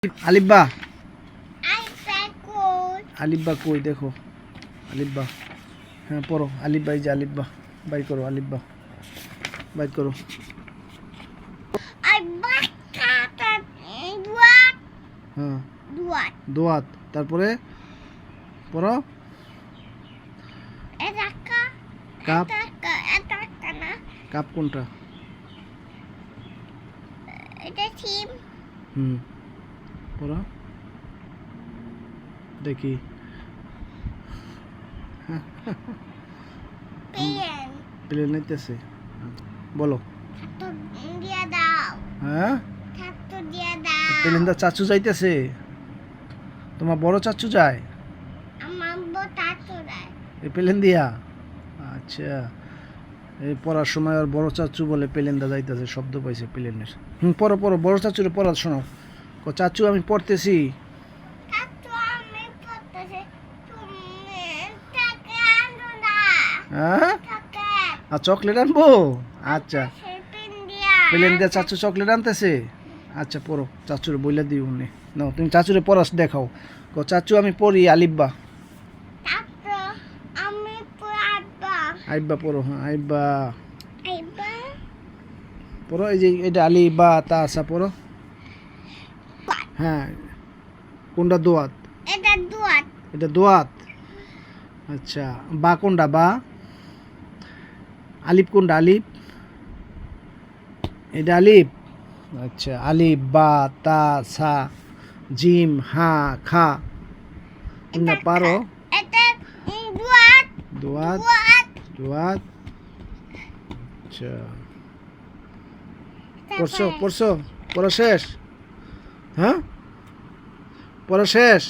আলিব্বা আলিব্বা কই দেখো আলিব্বা হ্যাঁ পড়ো আলিব্বা এই যে আলিব্বা বাই করো আলিব্বা বাই করো হ্যাঁ দোয়াত তারপরে পড়ো কাপ কাপ কোনটা পড়ো দেখি প্লেন নিতেছে বলো হ্যাঁ প্লেনটা চাচু যাইতেছে তোমার বড় চাচু যায় এই প্লেন দিয়া আচ্ছা এই পড়ার সময় আর বড় চাচু বলে প্লেনটা যাইতেছে শব্দ পাইছে প্লেনের পড়ো পড়ো বড় চাচুরে পড়া শোনাও চাচু আমি পড়তেছি হ্যাঁ আর চকলেট আনবো আচ্ছা প্লেন দিয়ে চাচু চকলেট আনতেছে আচ্ছা পড়ো চাচুরে বইলা দিও উনি নাও তুমি চাচুরে পড়াস দেখাও চাচু আমি পড়ি আলিব্বা আইব্বা পড়ো হ্যাঁ আইব্বা পড়ো এই যে এটা আলিব্বা তা আসা পড়ো হ্যাঁ কোনটা দোয়াত এটা দোয়াত আচ্ছা বা কোনটা বা আলিফ কোনটা আলিফ এটা আলিফ আচ্ছা আলিফ বা তা সা জিম হা খা তোমরা পারো দোয়াত দোয়াত আচ্ছা পড়ছো পড়া শেষ হ্যাঁ পড়া শেষ